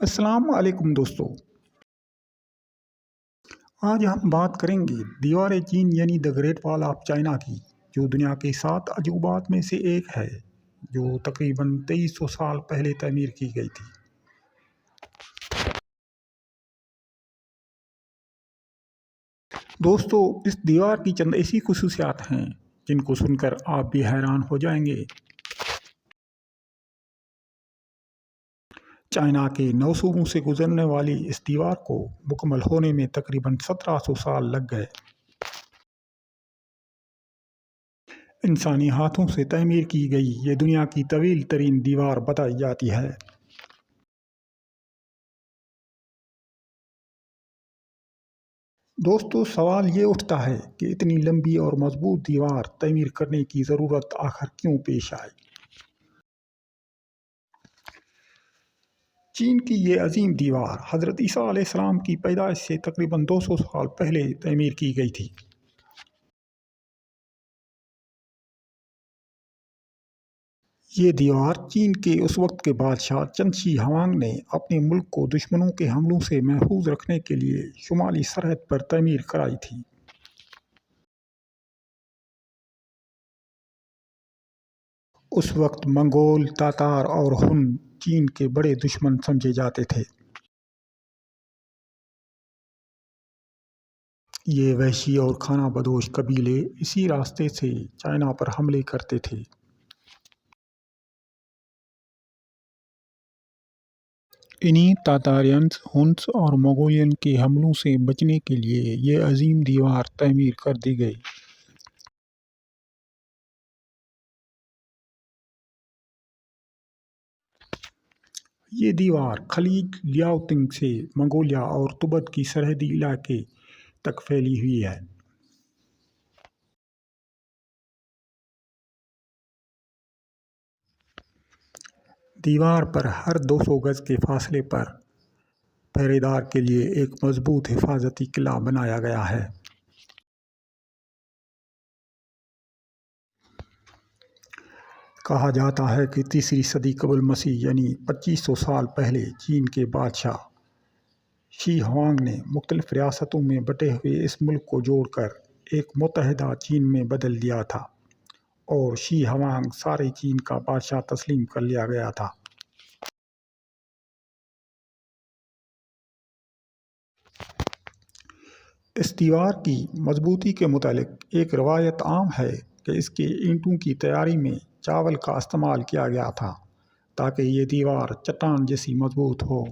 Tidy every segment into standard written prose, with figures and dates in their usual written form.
السلام علیکم دوستو، آج ہم بات کریں گے دیوار چین یعنی دا گریٹ وال آف چائنا کی، جو دنیا کے 7 عجوبات میں سے ایک ہے، جو تقریباً 2300 سال پہلے تعمیر کی گئی تھی۔ دوستو، اس دیوار کی چند ایسی خصوصیات ہیں جن کو سن کر آپ بھی حیران ہو جائیں گے۔ چائنا کے 9 صوبوں سے گزرنے والی اس دیوار کو مکمل ہونے میں تقریباً 1700 سال لگ گئے۔ انسانی ہاتھوں سے تعمیر کی گئی یہ دنیا کی طویل ترین دیوار بتائی جاتی ہے۔ دوستو، سوال یہ اٹھتا ہے کہ اتنی لمبی اور مضبوط دیوار تعمیر کرنے کی ضرورت آخر کیوں پیش آئی؟ چین کی یہ عظیم دیوار حضرت عیسیٰ علیہ السلام کی پیدائش سے تقریباً 200 سال پہلے تعمیر کی گئی تھی۔ یہ دیوار چین کے اس وقت کے بادشاہ چن شی ہوانگ نے اپنے ملک کو دشمنوں کے حملوں سے محفوظ رکھنے کے لیے شمالی سرحد پر تعمیر کرائی تھی۔ اس وقت منگول، تاتار اور ہن چین کے بڑے دشمن سمجھے جاتے تھے۔ یہ وحشی اور کھانا بدوش قبیلے اسی راستے سے چائنا پر حملے کرتے تھے۔ انہی تاتاریانز، ہنس اور منگولین کے حملوں سے بچنے کے لیے یہ عظیم دیوار تعمیر کر دی گئی۔ یہ دیوار خلیج لیاؤتنگ سے منگولیا اور تبت کی سرحدی علاقے تک پھیلی ہوئی ہے۔ دیوار پر ہر 200 گز کے فاصلے پر پہرے دار کے لیے ایک مضبوط حفاظتی قلعہ بنایا گیا ہے۔ کہا جاتا ہے کہ 3 صدی قبل مسیح یعنی 2500 سال پہلے چین کے بادشاہ شی ہوانگ نے مختلف ریاستوں میں بٹے ہوئے اس ملک کو جوڑ کر ایک متحدہ چین میں بدل دیا تھا، اور شی ہوانگ سارے چین کا بادشاہ تسلیم کر لیا گیا تھا۔ اس دیوار کی مضبوطی کے متعلق ایک روایت عام ہے کہ اس کے اینٹوں کی تیاری میں چاول کا استعمال کیا گیا تھا تاکہ یہ دیوار چٹان جیسی مضبوط ہو۔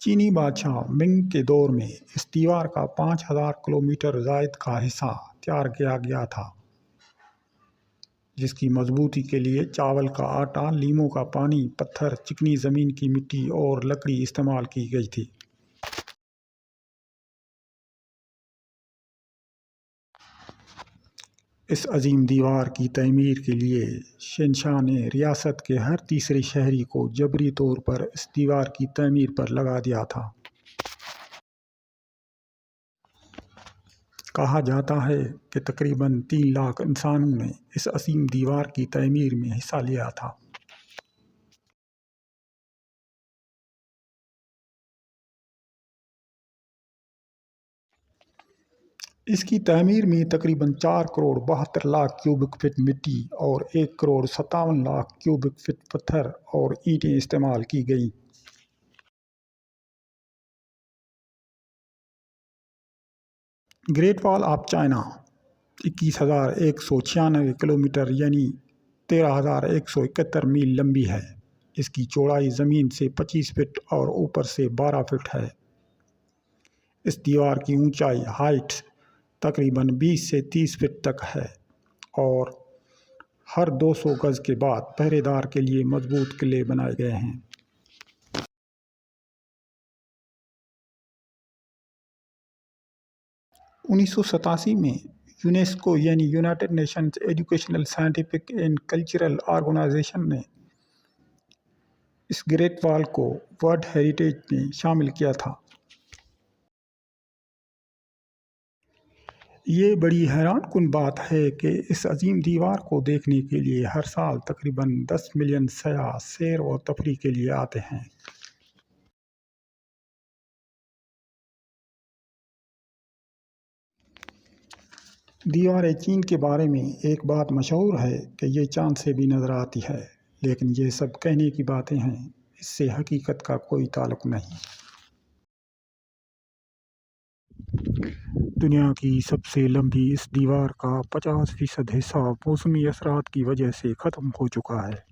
چینی بادشاہ منگ کے دور میں اس دیوار کا 5000 کلومیٹر زائد کا حصہ تیار کیا گیا تھا، جس کی مضبوطی کے لیے چاول کا آٹا، لیموں کا پانی، پتھر، چکنی زمین کی مٹی اور لکڑی استعمال کی گئی تھی۔ اس عظیم دیوار کی تعمیر کے لیے شہنشاہ نے ریاست کے ہر تیسرے شہری کو جبری طور پر اس دیوار کی تعمیر پر لگا دیا تھا۔ کہا جاتا ہے کہ تقریباً 3 لاکھ انسانوں نے اس عظیم دیوار کی تعمیر میں حصہ لیا تھا۔ اس کی تعمیر میں تقریباً 4 کروڑ 72 لاکھ کیوبک فٹ مٹی اور 1 کروڑ 57 لاکھ کیوبک فٹ پتھر اور اینٹیں استعمال کی گئیں۔ گریٹ وال آف چائنا 21,196 کلومیٹر یعنی 13,171 میل لمبی ہے۔ اس کی چوڑائی زمین سے 25 فٹ اور اوپر سے 12 فٹ ہے۔ اس دیوار کی اونچائی تقریباً 20 سے 30 فٹ تک ہے، اور ہر 200 گز کے بعد پہرے دار کے لیے مضبوط قلعے بنائے گئے ہیں۔ 1987 میں یونیسکو یعنی United Nations Educational, Scientific and Cultural Organization نے اس گریٹ وال کو ورلڈ ہیریٹیج میں شامل کیا تھا۔ یہ بڑی حیران کن بات ہے کہ اس عظیم دیوار کو دیکھنے کے لیے ہر سال تقریباً 10 ملین سیاح سیر و تفریح کے لیے آتے ہیں۔ دیوار چین کے بارے میں ایک بات مشہور ہے کہ یہ چاند سے بھی نظر آتی ہے، لیکن یہ سب کہنے کی باتیں ہیں، اس سے حقیقت کا کوئی تعلق نہیں۔ دنیا کی سب سے لمبی اس دیوار کا 50% حصہ موسمی اثرات کی وجہ سے ختم ہو چکا ہے۔